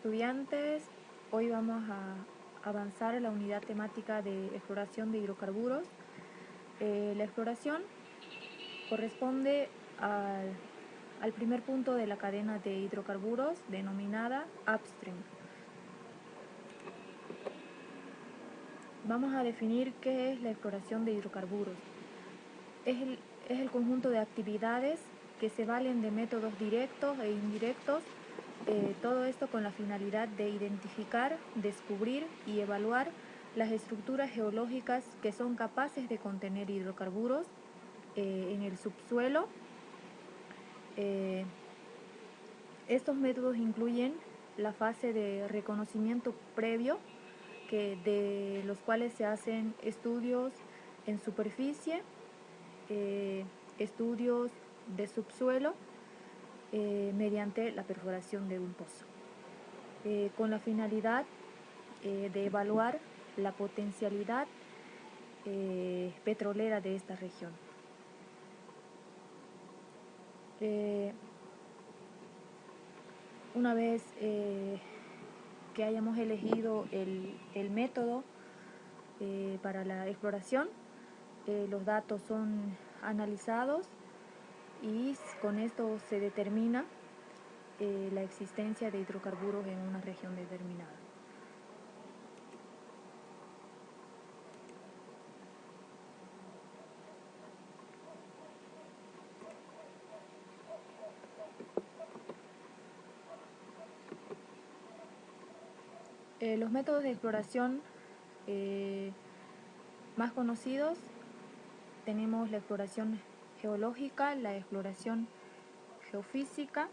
estudiantes, hoy vamos a avanzar en la unidad temática de exploración de hidrocarburos. La exploración corresponde al primer punto de la cadena de hidrocarburos denominada upstream. Vamos a definir qué es la exploración de hidrocarburos. Es el conjunto de actividades que se valen de métodos directos e indirectos, todo esto con la finalidad de identificar, descubrir y evaluar las estructuras geológicas que son capaces de contener hidrocarburos en el subsuelo. Estos métodos incluyen la fase de reconocimiento previo, de los cuales se hacen estudios en superficie, estudios de subsuelo mediante la perforación de un pozo, con la finalidad de evaluar la potencialidad petrolera de esta región. Una vez que hayamos elegido el método para la exploración, los datos son analizados y con esto se determina la existencia de hidrocarburos en una región determinada. Los métodos de exploración más conocidos tenemos la exploración geológica, la exploración geofísica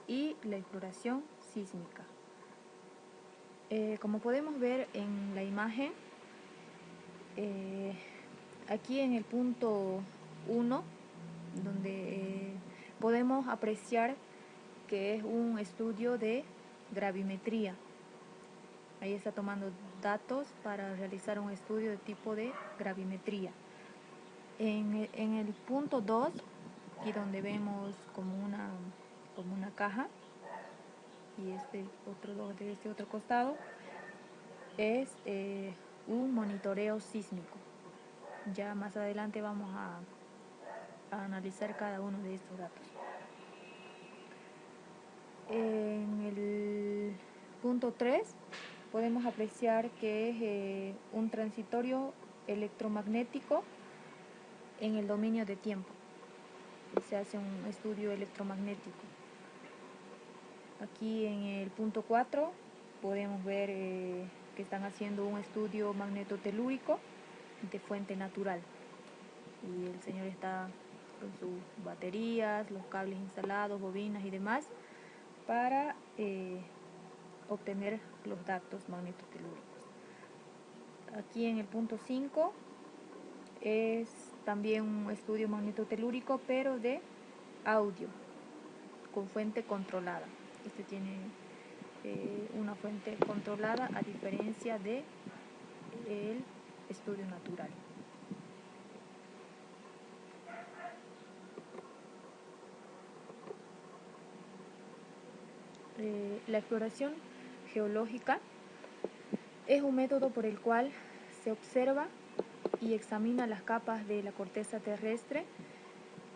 y la exploración sísmica. Como podemos ver en la imagen, aquí en el punto 1, donde podemos apreciar que es un estudio de gravimetría. Ahí está tomando datos para realizar un estudio de tipo de gravimetría. En el punto 2, aquí donde vemos como una caja, y de este otro costado, es un monitoreo sísmico. Ya más adelante vamos a analizar cada uno de estos datos. En el punto 3 podemos apreciar que es un transitorio electromagnético en el dominio de tiempo. Se hace un estudio electromagnético. Aquí en el punto 4 podemos ver que están haciendo un estudio magnetotelúrico de fuente natural. Y el señor está con sus baterías, los cables instalados, bobinas y demás para obtener los datos magnetotelúricos. Aquí en el punto 5 es también un estudio magnetotelúrico, pero de audio, con fuente controlada. Este tiene una fuente controlada a diferencia de el estudio natural. La exploración geológica es un método por el cual se observa y examina las capas de la corteza terrestre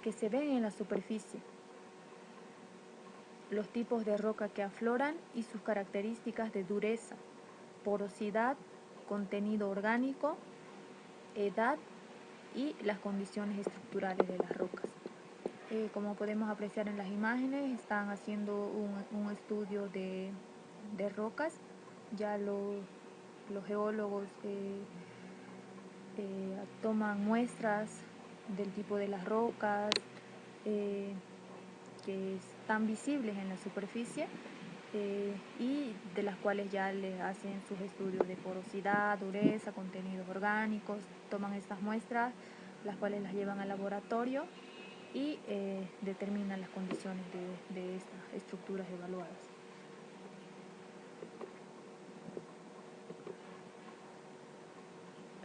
que se ven en la superficie, los tipos de roca que afloran y sus características de dureza, porosidad, contenido orgánico, edad y las condiciones estructurales de las rocas. Como podemos apreciar en las imágenes, están haciendo un estudio de rocas. Ya los geólogos toman muestras del tipo de las rocas que están visibles en la superficie y de las cuales ya les hacen sus estudios de porosidad, dureza, contenidos orgánicos. Toman estas muestras, las cuales las llevan al laboratorio y determinan las condiciones de estas estructuras evaluadas.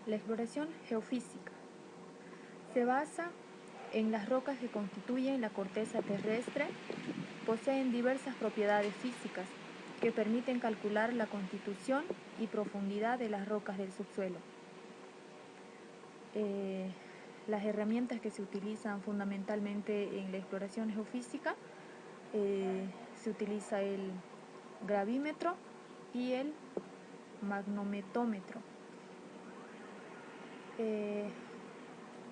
La exploración geofísica se basa en las rocas que constituyen la corteza terrestre. Poseen diversas propiedades físicas que permiten calcular la constitución y profundidad de las rocas del subsuelo. Las herramientas que se utilizan fundamentalmente en la exploración geofísica, se utiliza el gravímetro y el magnometómetro.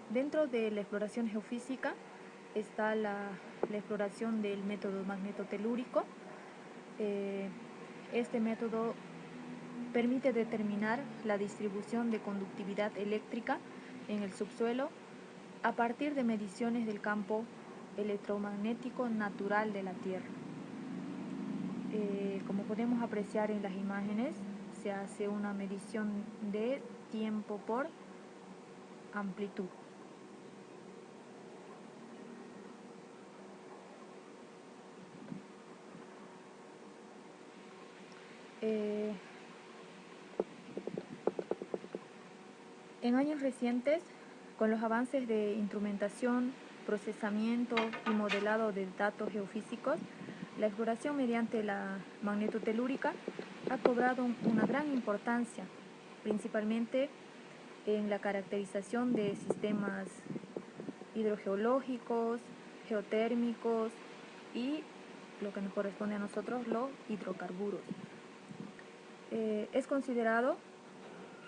Dentro de la exploración geofísica está la exploración del método magnetotelúrico. Este método permite determinar la distribución de conductividad eléctrica en el subsuelo a partir de mediciones del campo electromagnético natural de la Tierra. Como podemos apreciar en las imágenes, se hace una medición de tiempo por amplitud. En años recientes, con los avances de instrumentación, procesamiento y modelado de datos geofísicos, la exploración mediante la magnetotelúrica ha cobrado una gran importancia, principalmente en la caracterización de sistemas hidrogeológicos, geotérmicos y lo que nos corresponde a nosotros, los hidrocarburos. Es considerado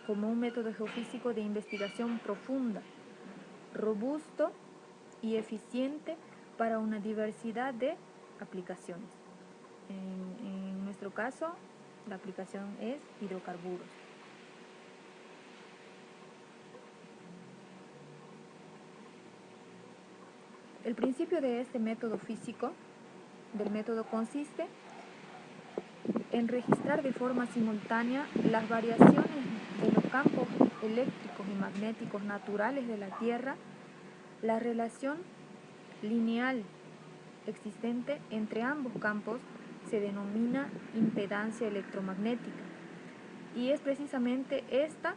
como un método geofísico de investigación profunda, robusto y eficiente para una diversidad de aplicaciones. En nuestro caso, la aplicación es hidrocarburos. El principio de este método físico, del método, consiste en registrar de forma simultánea las variaciones de los campos eléctricos y magnéticos naturales de la Tierra, la relación lineal existente entre ambos campos se denomina impedancia electromagnética, y es precisamente esta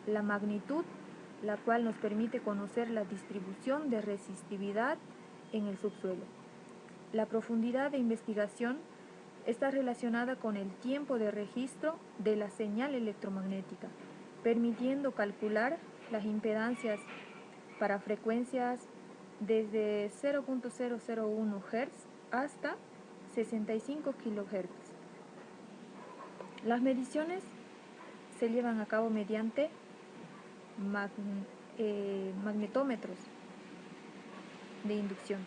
la magnitud la cual nos permite conocer la distribución de resistividad en el subsuelo. La profundidad de investigación está relacionada con el tiempo de registro de la señal electromagnética, permitiendo calcular las impedancias para frecuencias desde 0.001 Hz hasta 65 kHz. Las mediciones se llevan a cabo mediante magnetómetros de inducción.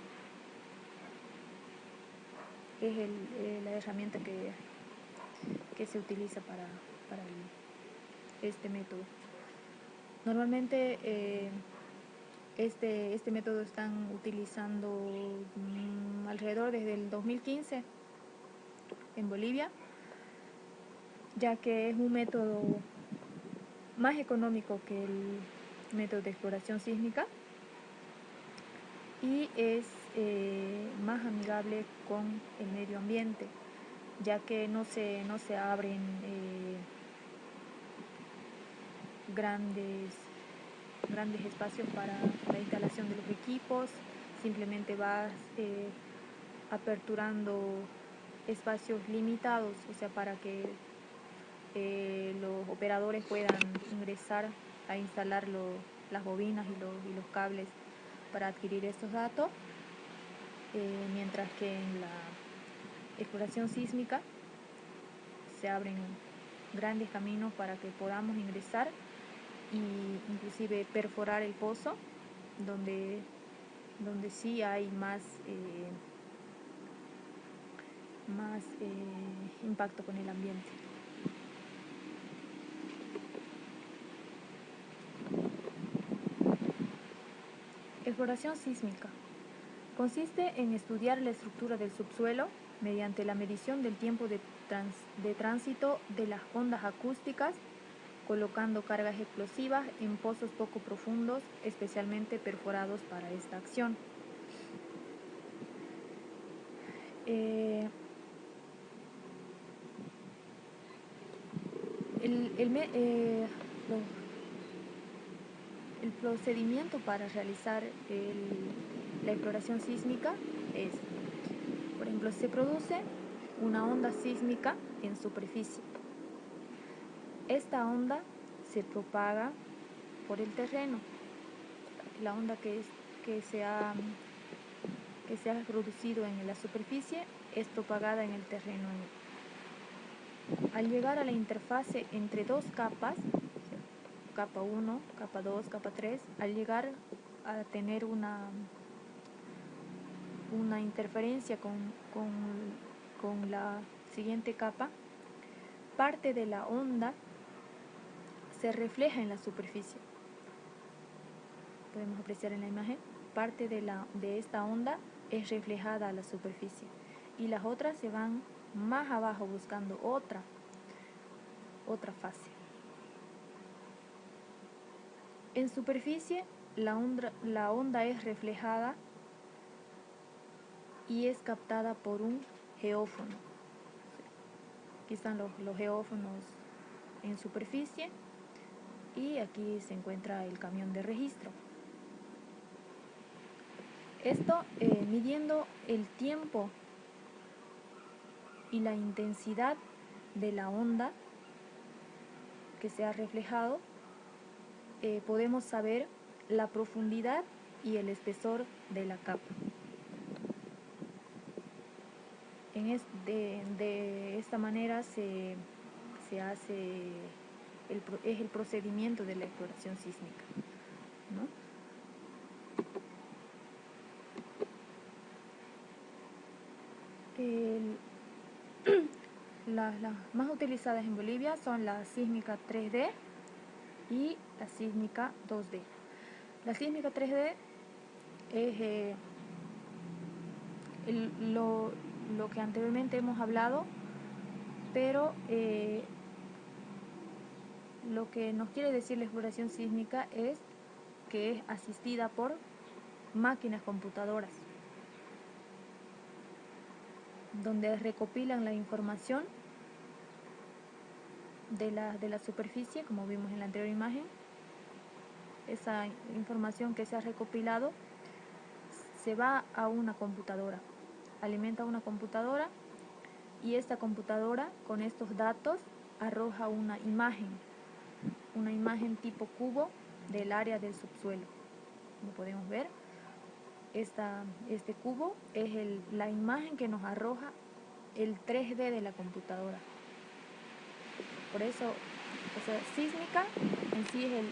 Es la herramienta que se utiliza para este método. Normalmente este método están utilizando alrededor desde el 2015 en Bolivia, ya que es un método más económico que el método de exploración sísmica y es más amigable con el medio ambiente, ya que no se abren grandes espacios para la instalación de los equipos. Simplemente vas aperturando espacios limitados, o sea, para que los operadores puedan ingresar a instalar las bobinas y los cables para adquirir estos datos, mientras que en la exploración sísmica se abren grandes caminos para que podamos ingresar y inclusive perforar el pozo donde sí hay más impacto con el ambiente. Exploración sísmica consiste en estudiar la estructura del subsuelo mediante la medición del tiempo de tránsito de las ondas acústicas, colocando cargas explosivas en pozos poco profundos, especialmente perforados para esta acción. El procedimiento para realizar la exploración sísmica es, por ejemplo, se produce una onda sísmica en superficie. Esta onda se propaga por el terreno. La onda que se ha producido en la superficie es propagada en el terreno. Al llegar a la interfase entre dos capas, capa 1, capa 2, capa 3, al llegar a tener una interferencia con la siguiente capa, parte de la onda se refleja en la superficie. Podemos apreciar en la imagen, parte de esta onda es reflejada a la superficie y las otras se van más abajo buscando otra fase. En superficie la onda es reflejada y es captada por un geófono. Aquí están los geófonos en superficie y aquí se encuentra el camión de registro. Esto midiendo el tiempo y la intensidad de la onda que se ha reflejado, podemos saber la profundidad y el espesor de la capa. De esta manera se hace el procedimiento de la exploración sísmica, ¿no? Las más utilizadas en Bolivia son la sísmica 3D y la sísmica 2D. La sísmica 3D es lo que anteriormente hemos hablado, pero lo que nos quiere decir la exploración sísmica es que es asistida por máquinas computadoras, donde recopilan la información de la superficie, como vimos en la anterior imagen. Esa información que se ha recopilado se va a una computadora, alimenta una computadora y esta computadora con estos datos arroja una imagen tipo cubo del área del subsuelo. Como podemos ver, este cubo es la imagen que nos arroja el 3D de la computadora. Por eso, sísmica en sí es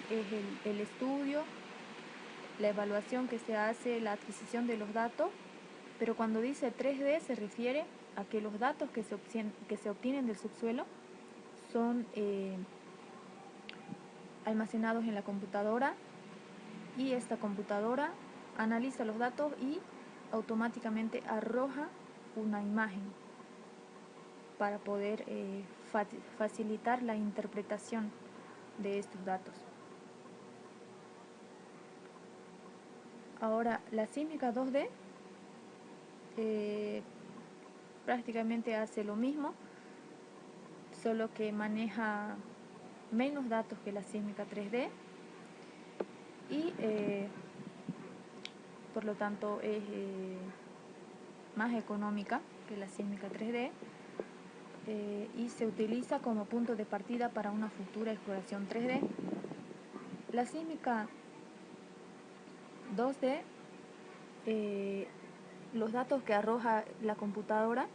el estudio, la evaluación que se hace, la adquisición de los datos, pero cuando dice 3D se refiere a que los datos que se obtienen del subsuelo son almacenados en la computadora y esta computadora analiza los datos y automáticamente arroja una imagen para poder facilitar la interpretación de estos datos. Ahora, la sísmica 2D prácticamente hace lo mismo, solo que maneja menos datos que la sísmica 3D y por lo tanto es más económica que la sísmica 3D y se utiliza como punto de partida para una futura exploración 3D. La sísmica 2D, los datos que arroja la computadora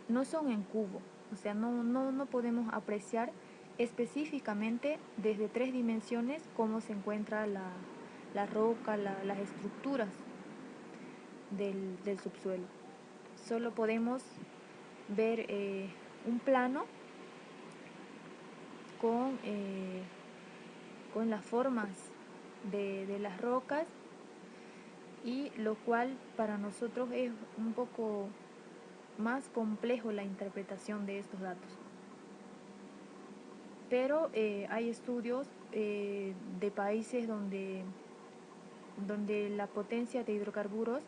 no son en cubo, o sea, no podemos apreciar específicamente desde 3 dimensiones cómo se encuentra la roca, las estructuras del subsuelo. Solo podemos ver un plano con las formas de las rocas, y lo cual para nosotros es un poco más complejo la interpretación de estos datos. Pero hay estudios de países donde la potencia de hidrocarburos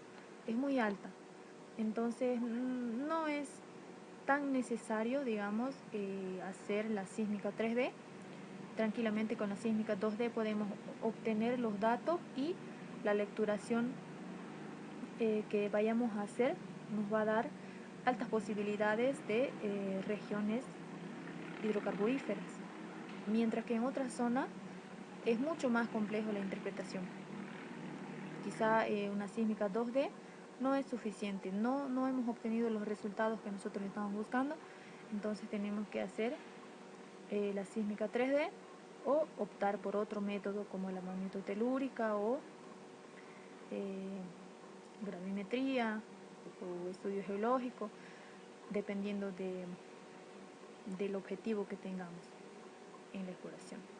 es muy alta, entonces no es tan necesario, digamos, hacer la sísmica 3D. Tranquilamente con la sísmica 2D podemos obtener los datos y la lecturación que vayamos a hacer nos va a dar altas posibilidades de regiones hidrocarburíferas, mientras que en otras zonas es mucho más complejo la interpretación. Quizá una sísmica 2D no es suficiente, no hemos obtenido los resultados que nosotros estamos buscando, entonces tenemos que hacer la sísmica 3D o optar por otro método como la magnetotelúrica o gravimetría o estudio geológico, dependiendo del objetivo que tengamos en la exploración.